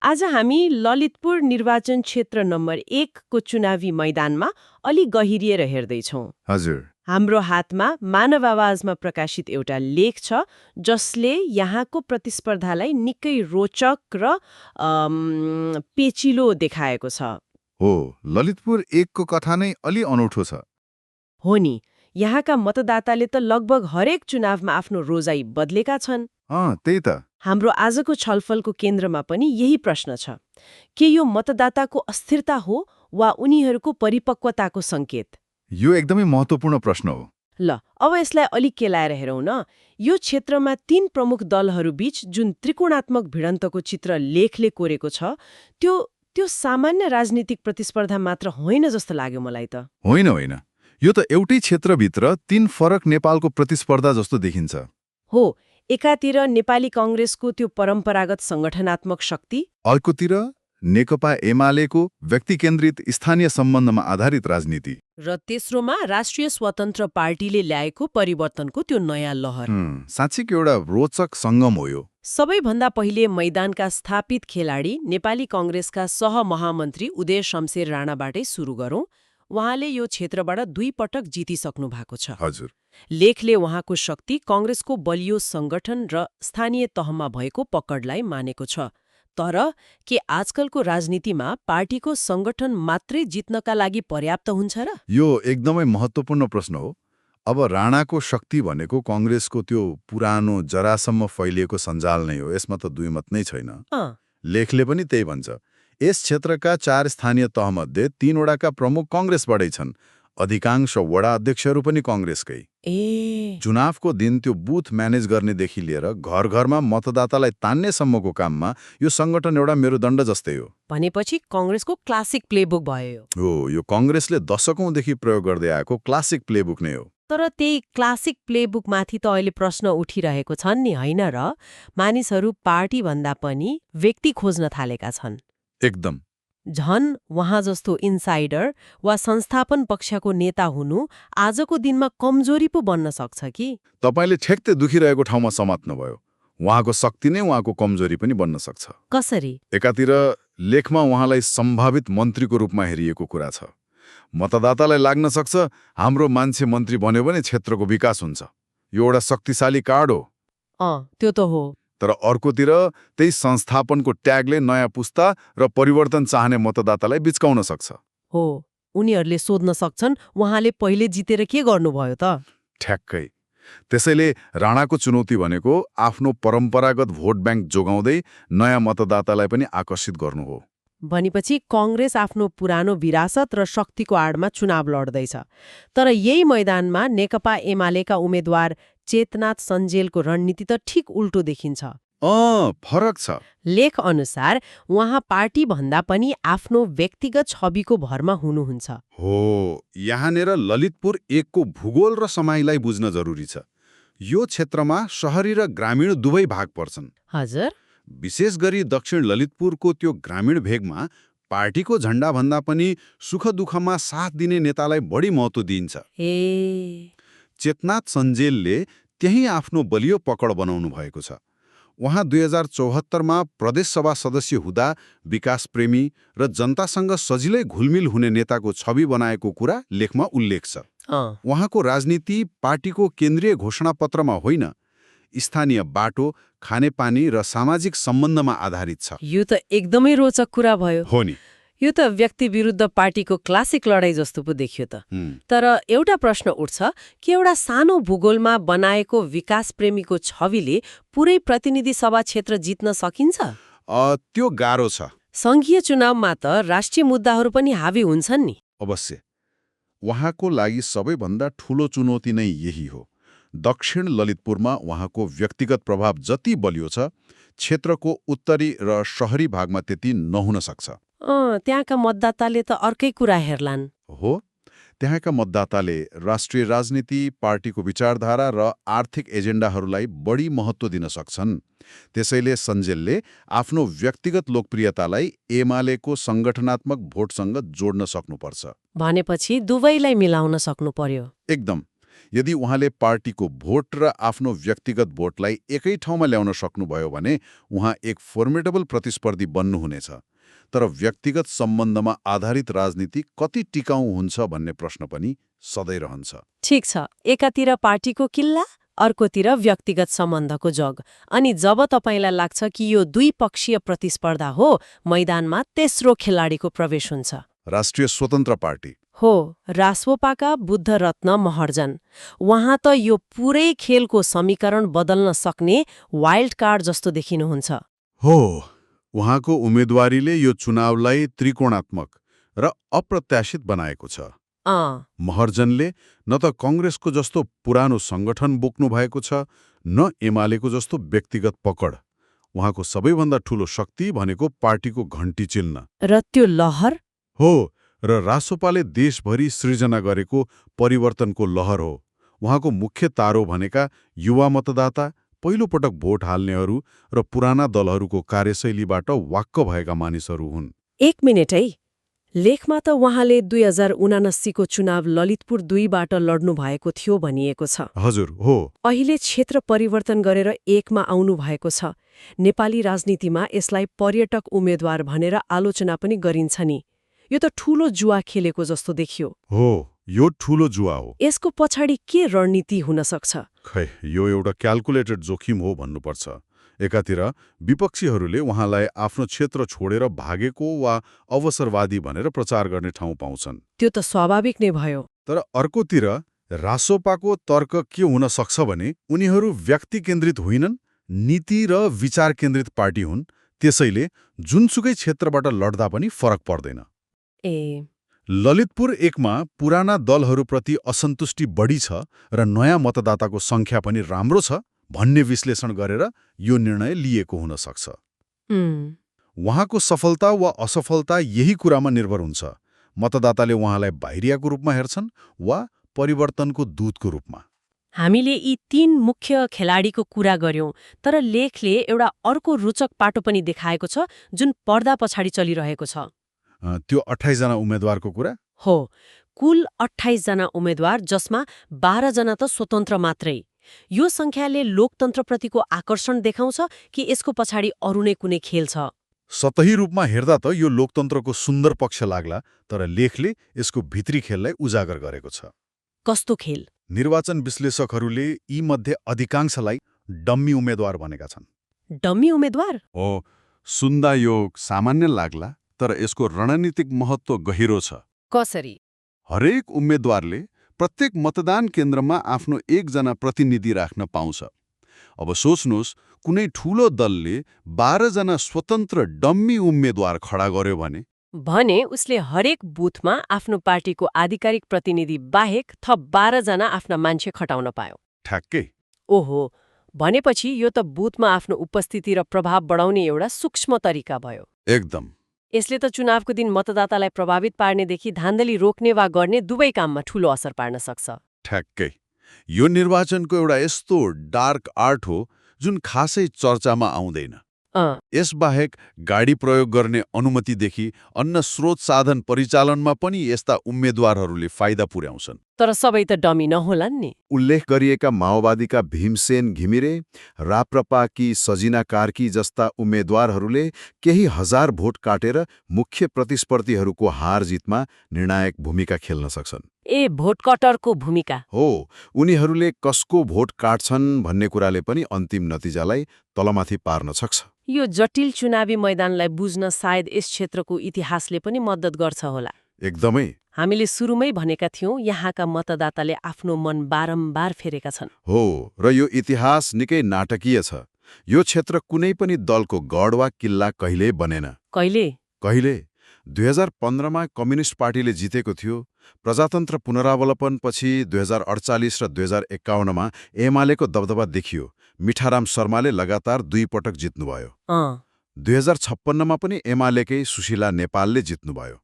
आज हामी ललितपुर निर्वाचन क्षेत्र नम्बर 1 को चुनावी मैदानमा अलि गहिरिएर हेर्दैछौँ। हजुर। हाम्रो हातमा मानव आवाजमा प्रकाशित एउटा लेख छ जसले यहाँको प्रतिस्पर्धालाई निकै रोचक र पेचिलो देखाएको छ। हो, ललितपुर 1 को कथा नै अलि अनौठो छ। हो नि, यहाँका मतदाताले त लगभग हरेक चुनावमा आफ्नो रोजाइ बदलेका छन्। त्यही त। हाम्रो आजको छलफलको केन्द्रमा पनि यही प्रश्न छ। के यो मतदाताको अस्थिरता हो वा उनीहरूको परिपक्वताको संकेत? यो एकदमै महत्त्वपूर्ण प्रश्न हो। ल, अब यसलाई अलिक केलाएर हेरौँ न। यो क्षेत्रमा 3 प्रमुख दलहरूबीच जुन त्रिकोणात्मक भिडन्तको चित्र लेखले कोरेको छ, त्यो सामान्य राजनीतिक प्रतिस्पर्धा मात्र होइन जस्तो लाग्यो मलाई त। होइन, यो त एउटै क्षेत्रभित्र 3 फरक नेपालको प्रतिस्पर्धा जस्तो देखिन्छ। हो, एकातिर नेपाली कांग्रेसको त्यो परम्परागत संगठनात्मक शक्ति, अर्कोतिर नेकपा एमालेको व्यक्तिकेन्द्रित स्थानीय सम्बन्धमा आधारित राजनीति, र तेस्रोमा राष्ट्रिय स्वतन्त्र पार्टीले ल्याएको परिवर्तनको त्यो नयाँ लहर। साँच्चीको एउटा रोचक सङ्गम हो यो। सबैभन्दा पहिले मैदानका स्थापित खेलाडी नेपाली कांग्रेसका सहमहामन्त्री उदय शमशेर राणाबाटै सुरु गरौं। उहाँले यो क्षेत्रबाट 2 पटक जितिसक्नु भएको छ। हजुर। लेखले उहाँको शक्ति कांग्रेसको बलियो संगठन र स्थानीय तहमा भएको पकडलाई मानेको छ। तर के आजकलको राजनीतिमा पार्टीको संगठन मात्रै जित्नका लागि पर्याप्त हुन्छ र? यो एकदमै महत्त्वपूर्ण प्रश्न हो। अब राणाको शक्ति भनेको कांग्रेसको त्यो पुरानो जरासम्म फैलिएको सञ्जाल नै हो, यसमा त दुई मत नै छैन। लेखले पनि त्यही भन्छ। यस क्षेत्रका 4 स्थानीय तहमध्ये 3 वडाका प्रमुख कांग्रेसबाटै छन्। अधिकांश वडा अध्यक्षहरू पनि कांग्रेसकै। चुनावको दिन त्यो बुथ म्यानेज गर्नेदेखि लिएर घर घरमा मतदातालाई तान्नेसम्मको काममा यो संगठन एउटा मेरुदण्ड जस्तै हो। भनेपछि कांग्रेसको क्लासिक प्लेबुक भयो। हो, यो कांग्रेसले दशकौंदेखि प्रयोग गर्दै आएको क्लासिक प्लेबुक नै हो। तर त्यही क्लासिक प्लेबुकमाथि त अहिले प्रश्न उठिरहेको छन् नि, होइन र? मानिसहरू पार्टी भन्दा पनि व्यक्ति खोज्न थालेका छन्। एकदम। झन वहाँ जस्तो इन्साइडर वा संस्थापन पक्षको नेता हुनु आजको दिनमा कमजोरी पो बन्न सक्छ कि? तपाईले ठेक्कै दुखिरहेको ठाउँमा समात्नुभयो। उहाँको शक्ति नै उहाँको कमजोरी पनि बन्न सक्छ। कसरी? एकातिर लेखमा उहाँलाई सम्भावित मन्त्रीको रूपमा हेरिएको कुरा छ। मतदातालाई लाग्न सक्छ हाम्रो मान्छे मन्त्री बन्यो भने क्षेत्रको विकास हुन्छ। यो एउटा शक्तिशाली कार्ड हो। त्यो त हो। तर अर्कोतिर त्यही संस्थापनको ट्यागले नयाँ पुस्ता र परिवर्तन चाहने मतदातालाई बिच्काउन सक्छ। हो, उनीहरूले सोध्न सक्छन् उहाँले पहिले जितेर के गर्नुभयो त? ठ्याक्कै। त्यसैले राणाको चुनौती भनेको आफ्नो परम्परागत भोट ब्याङ्क जोगाउँदै नयाँ मतदातालाई पनि आकर्षित गर्नु हो। भनेपछि कांग्रेस आफ्नो पुरानो विरासत र शक्तिको आडमा चुनाव लड्दैछ। तर यही मैदानमा नेकपा एमालेका उम्मेद्वार चेतनाथ सञ्जेलको रणनीति त ठिक उल्टो देखिन्छ। फरक छ। लेख अनुसार उहाँ पार्टी भन्दा पनि आफ्नो व्यक्तिगत छविको भरमा हुनुहुन्छ। हो, यहाँनेर ललितपुर 1 को भूगोल र समयलाई बुझ्न जरुरी छ। यो क्षेत्रमा शहरी र ग्रामीण दुवै भाग पर्छन्। हजुर। विशेष गरी दक्षिण ललितपुरको त्यो ग्रामीण भेगमा पार्टीको झण्डा भन्दा पनि सुख दुःखमा साथ दिने नेतालाई बढी महत्त्व दिइन्छ। चेतनाथ सञ्जेलले त्यही आफ्नो बलियो पकड बनाउनु भएको छ। उहाँ 2074मा प्रदेशसभा सदस्य हुँदा विकासप्रेमी र जनतासँग सजिलै घुलमिल हुने नेताको छवि बनाएको कुरा लेखमा उल्लेख छ। उहाँको राजनीति पार्टीको केन्द्रीय घोषणापत्रमा होइन, स्थानीय बाटो, खानेपानी र सामाजिक सम्बन्धमा आधारित छ। यो त एकदमै रोचक कुरा भयो। हो नि। यो त व्यक्ति विरुद्ध पार्टीको क्लासिक लडाई जस्तो पो देखियो त। तर एउटा प्रश्न उठ्छ कि एउटा सानो भूगोलमा बनाएको विकासप्रेमीको छविले पुरै प्रतिनिधि सभा क्षेत्र जित्न सकिन्छ? त्यो गाह्रो छ। संघीय चुनावमा त राष्ट्रिय मुद्दाहरू पनि हावी हुन्छन् नि। अवश्य। उहाँको लागि सबैभन्दा ठूलो चुनौती नै यही हो। दक्षिण ललितपुरमा उहाँको व्यक्तिगत प्रभाव जति बलियो छ, क्षेत्रको उत्तरी र शहरी भागमा त्यति नहुन सक्छ। त्यहाँका मतदाताले त अर्कै कुरा हेर्लान्। हो, त्यहाँका मतदाताले राष्ट्रिय राजनीति, पार्टीको विचारधारा र आर्थिक एजेन्डाहरूलाई बढी महत्त्व दिन सक्छन्। त्यसैले सञ्जेलले आफ्नो व्यक्तिगत लोकप्रियतालाई एमालेको संगठनात्मक भोटसँग जोड्न सक्नुपर्छ। भनेपछि दुवैलाई मिलाउन सक्नु पर्यो। एकदम। यदि उहाँले पार्टीको भोट र आफ्नो व्यक्तिगत भोटलाई एकै ठाउँमा ल्याउन सक्नुभयो भने उहाँ एक फर्मेडेबल प्रतिस्पर्धी बन्नुहुनेछ। तर व्यक्तिगत सम्बन्धमा आधारित राजनीति कति टिकाउ हुन्छ भन्ने प्रश्न पनि सधैँ रहन्छ। ठिक छ, एकातिर पार्टीको किल्ला, अर्कोतिर व्यक्तिगत सम्बन्धको जग। अनि जब तपाईँलाई लाग्छ कि यो द्विपक्षीय प्रतिस्पर्धा हो, मैदानमा तेस्रो खेलाडीको प्रवेश हुन्छ। राष्ट्रिय स्वतन्त्र पार्टी हो, रासोपाका बुद्धरत्न महर्जन। उहाँ त यो पुरै खेलको समीकरण बदल्न सक्ने वाइल्ड कार्ड जस्तो देखिनुहुन्छ। हो, उहाँको उम्मेदवारीले यो चुनावलाई त्रिकोणात्मक र अप्रत्याशित बनाएको छ। महर्जनले न त कङ्ग्रेसको जस्तो पुरानो सङ्गठन बोक्नु भएको छ, न एमालेको जस्तो व्यक्तिगत पकड। उहाँको सबैभन्दा ठूलो शक्ति भनेको पार्टीको घण्टी चिन्ह र त्यो लहर हो, र रासोपाले देशभरि सृजना गरेको परिवर्तनको लहर हो। उहाँको मुख्य तारो भनेका युवा मतदाता, पहिलोपटक भोट हाल्नेहरू र पुराना दलहरूको कार्यशैलीबाट वाक्क भएका मानिसहरू हुन्। एक मिनेट है, लेखमा त उहाँले 2079को चुनाव ललितपुर 2बाट लड्नु भएको थियो भनिएको छ। हजुर, हो। अहिले क्षेत्र परिवर्तन गरेर 1मा आउनु भएको छ। नेपाली राजनीतिमा यसलाई पर्यटक उम्मेद्वार भनेर आलोचना पनि गरिन्छ नि। यो त ठूलो जुवा खेलेको जस्तो देखियो। हो, यो ठूलो जुवा हो। यसको पछाडि के रणनीति हुन सक्छ? खै, यो एउटा क्याल्कुलेटेड जोखिम हो भन्नुपर्छ। एकातिर विपक्षीहरूले उहाँलाई आफ्नो क्षेत्र छोडेर भागेको वा अवसरवादी भनेर प्रचार गर्ने ठाउँ पाउँछन्। त्यो त स्वाभाविक नै भयो। तर अर्कोतिर रासोपाको तर्क के हुन सक्छ भने उनीहरू व्यक्ति केन्द्रित होइनन्, नीति र विचार केन्द्रित पार्टी हुन्। त्यसैले जुनसुकै क्षेत्रबाट लड्दा पनि फरक पर्दैन। ललितपुर 1मा पुराना दलहरूप्रति असन्तुष्टि बढी छ र नयाँ मतदाताको सङ्ख्या पनि राम्रो छ भन्ने विश्लेषण गरेर यो निर्णय लिएको हुन सक्छ। उहाँको सफलता वा असफलता यही कुरामा निर्भर हुन्छ। मतदाताले उहाँलाई बाहिरियाको रूपमा हेर्छन् वा परिवर्तनको दूतको रूपमा। हामीले यी 3 मुख्य खेलाडीको कुरा गर्यौं, तर लेखले एउटा अर्को रोचक पाटो पनि देखाएको छ जुन पर्दा पछाडि चलिरहेको छ। त्यो 28 जना उम्मेद्वारको कुरा हो, कुल 28 जना उम्मेद्वार, जसमा 12 जना त स्वतन्त्र मात्रै। यो संख्याले लोकतन्त्रप्रतिको आकर्षण देखाउँछ कि यसको पछाडि अरू नै कुनै खेल छ? सतही रूपमा हेर्दा त यो लोकतन्त्रको सुन्दर पक्ष लाग्ला, तर लेखले यसको भित्री खेललाई उजागर गरेको छ। कस्तो खेल? निर्वाचन विश्लेषकहरूले यी मध्ये अधिकांशलाई डम्मी उम्मेद्वार भनेका छन्। डम्मी उम्मेद्वार? हो, सुन्दा यो सामान्य लाग्ला, तर यसको रणनीतिक महत्त्व गहिरो छ। कसरी? हरेक उम्मेद्वारले प्रत्येक मतदान केन्द्रमा आफ्नो 1 जना प्रतिनिधि राख्न पाउँछ। अब सोच्नुहोस्, कुनै ठूलो दलले 12 जना स्वतन्त्र डम्मी उम्मेद्वार खडा गर्यो भने उसले हरेक बुथमा आफ्नो पार्टीको आधिकारिक प्रतिनिधि बाहेक थप 12 जना आफ्ना मान्छे खटाउन पायो। ठ्याक्कै। ओहो, भनेपछि यो त बुथमा आफ्नो उपस्थिति र प्रभाव बढाउने एउटा सूक्ष्म तरिका भयो। एकदम। यसले त चुनावको दिन मतदातालाई प्रभावित पार्नेदेखि धान्धली रोक्ने वा गर्ने दुवै काममा ठूलो असर पार्न सक्छ। ठ्याक्कै। यो निर्वाचनको एउटा यस्तो डार्क आर्ट हो जुन खासै चर्चामा आउँदैन। यसबाहेक गाडी प्रयोग गर्ने अनुमतिदेखि अन्य स्रोत साधन परिचालनमा पनि यस्ता उम्मेद्वारहरूले फाइदा पुर्याउँछन्। तर सबै त डमी नहोलान् नि। उल्लेख गरिएका माओवादीका भीमसेन घिमिरे, राप्रपाकी सजिना कार्की जस्ता उम्मेद्वारहरूले केही हजार भोट काटेर मुख्य प्रतिस्पर्धीहरूको हार जितमा निर्णायक भूमिका खेल्न सक्छन्। भोट कटरको भूमिका हो, उनीहरूले कसको भोट काट्छन् भन्ने कुराले पनि अन्तिम नतिजालाई तलमाथि पार्न सक्छ। यो जटिल चुनावी मैदानलाई बुझ्न सायद यस क्षेत्रको इतिहासले पनि मद्दत गर्छ होला। एकदमै। हामीले सुरुमै भनेका थियौं, यहाँका मतदाताले आफ्नो मन बारम्बार फेरेका छन्। हो, र यो इतिहास निकै नाटकीय छ। यो क्षेत्र कुनै पनि दलको गढ वा किल्ला कहिल्यै बनेन। कहिले 2015मा कम्युनिस्ट पार्टीले जितेको थियो। प्रजातन्त्र पुनरावलोकनपछि 2048 र 2051मा एमालेको दबदबा देखियो। मिठाराम शर्माले लगातार 2 पटक जित्नुभयो। 2056मा पनि एमालेकै सुशीला नेपालले जित्नुभयो।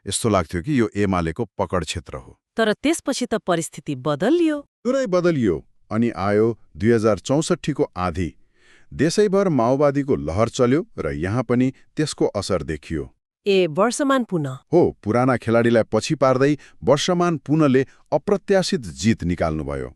यस्तो लाग्थ्यो कि यो एमालेको पकड क्षेत्र हो। तर त्यसपछि त परिस्थिति बदलियो। पुरै बदलियो अनि आयो 2064को आँधी। देशैभर माओवादीको लहर चल्यो र यहाँ पनि त्यसको असर देखियो। ए वर्षमान पुनः हो, पुराना खेलाडीलाई पछि पार्दै वर्षमान पुनले अप्रत्याशित जित निकाल्नुभयो।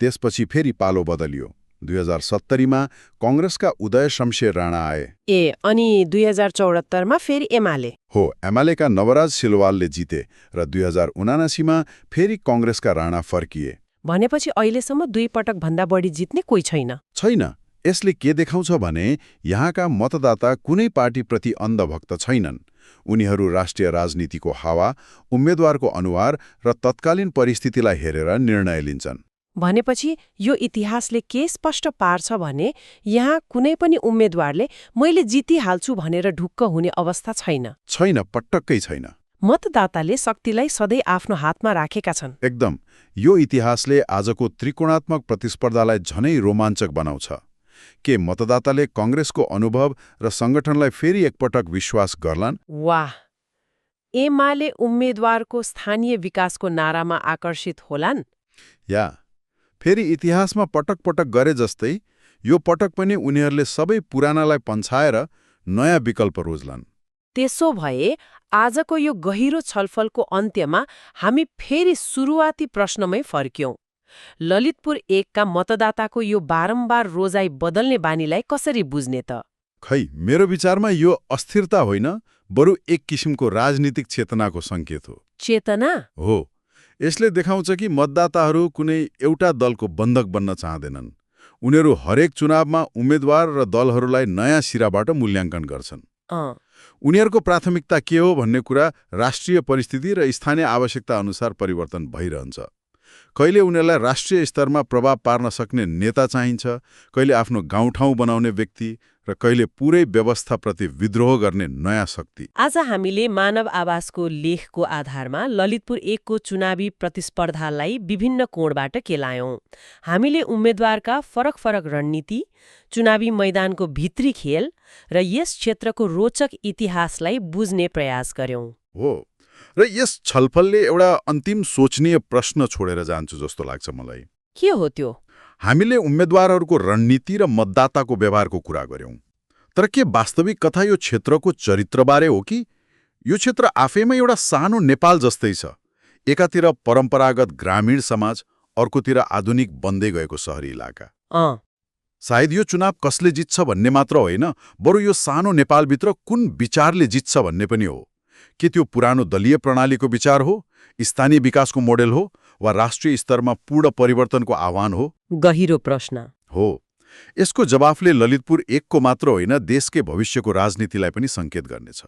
त्यसपछि फेरि पालो बदलियो। 2070मा कांग्रेसका उदय शमशेर राणा आए। ए अनि 2074मा फेरि एमाले। हो, एमालेका नवराज सिलवालले जिते र 2079मा फेरि कांग्रेसका राणा फर्किए। भनेपछि अहिलेसम्म 2 पटक भन्दा बढी जित्ने कोही छैन। छैन। यसले के देखाउँछ भने यहाँका मतदाता कुनै पार्टीप्रति अन्धभक्त छैनन्। उनीहरू राष्ट्रिय राजनीतिको हावा, उम्मेद्वारको अनुहार र तत्कालीन परिस्थितिलाई हेरेर निर्णय लिन्छन्। भनेपछि यो इतिहासले के स्पष्ट पार्छ भने यहाँ कुनै पनि उम्मेद्वारले मैले जितिहाल्छु भनेर ढुक्क हुने अवस्था छैन। छैन, पटक्कै छैन। मतदाताले शक्तिलाई सधैँ आफ्नो हातमा राखेका छन्। एकदम। यो इतिहासले आजको त्रिकोणात्मक प्रतिस्पर्धालाई झनै रोमाञ्चक बनाउँछ। के मतदाताले कांग्रेसको अनुभव र संगठनलाई फेरि एकपटक विश्वास गर्लान्? वाह! एमाले उम्मेद्वारको स्थानीय विकासको नारामा आकर्षित होलान्? या फेरि इतिहासमा पटक पटक गरे जस्तै यो पटक पनि उनीहरूले सबै पुरानालाई पन्छाएर नयाँ विकल्प रोज्लान्। त्यसो भए आजको यो गहिरो छलफलको अन्त्यमा हामी फेरि सुरुवाती प्रश्नमै फर्क्यौं। ललितपुर 1 का मतदाताको यो बारम्बार रोजाइ बदल्ने बानीलाई कसरी बुझ्ने त? खै, मेरो विचारमा यो अस्थिरता होइन, बरु एक किसिमको राजनीतिक चेतनाको सङ्केत हो। चेतना? हो। यसले देखाउँछ कि मतदाताहरू कुनै एउटा दलको बन्धक बन्न चाहँदैनन्। उनीहरू हरेक चुनावमा उम्मेद्वार र दलहरूलाई नयाँ सिराबाट मूल्याङ्कन गर्छन्। उनीहरूको प्राथमिकता के हो भन्ने कुरा राष्ट्रिय परिस्थिति र स्थानीय आवश्यकता अनुसार परिवर्तन भइरहन्छ। कहिले उनीहरूलाई राष्ट्रिय स्तरमा प्रभाव पार्न सक्ने नेता चाहिन्छ, कहिले आफ्नो गाउँठाउँ बनाउने व्यक्ति, र कहिले पुरै व्यवस्थाप्रति विद्रोह गर्ने नयाँ शक्ति। आज हामीले मानव आवासको लेखको आधारमा ललितपुर 1 को चुनावी प्रतिस्पर्धालाई विभिन्न कोणबाट केलायौं। हामीले उम्मेद्वारका फरक फरक रणनीति, चुनावी मैदानको भित्री खेल र यस क्षेत्रको रोचक इतिहासलाई बुझ्ने प्रयास गर्यौं। हो, र यस छलफलले एउटा अन्तिम सोचनीय प्रश्न छोडेर जान्छु जस्तो लाग्छ मलाई। के हो त्यो? हामीले उम्मेद्वारहरूको रणनीति र मतदाताको व्यवहारको कुरा गर्यौं, तर के वास्तविक कथा यो क्षेत्रको चरित्रबारे हो कि यो क्षेत्र आफैमा एउटा सानो नेपाल जस्तै छ? एकातिर परम्परागत ग्रामीण समाज, अर्कोतिर आधुनिक बन्दै गएको शहरी इलाका। सायद यो चुनाव कसले जित्छ भन्ने मात्र होइन, बरु यो सानो नेपालभित्र कुन विचारले जित्छ भन्ने पनि हो। के त्यो पुरानो दलीय प्रणालीको विचार हो, स्थानीय विकासको मोडेल हो, वा राष्ट्रिय स्तरमा पूर्ण परिवर्तनको आह्वान हो? गहिरो प्रश्न हो। यसको जवाफले ललितपुर 1 को मात्र होइन, देशकै भविष्यको राजनीतिलाई पनि सङ्केत गर्नेछ।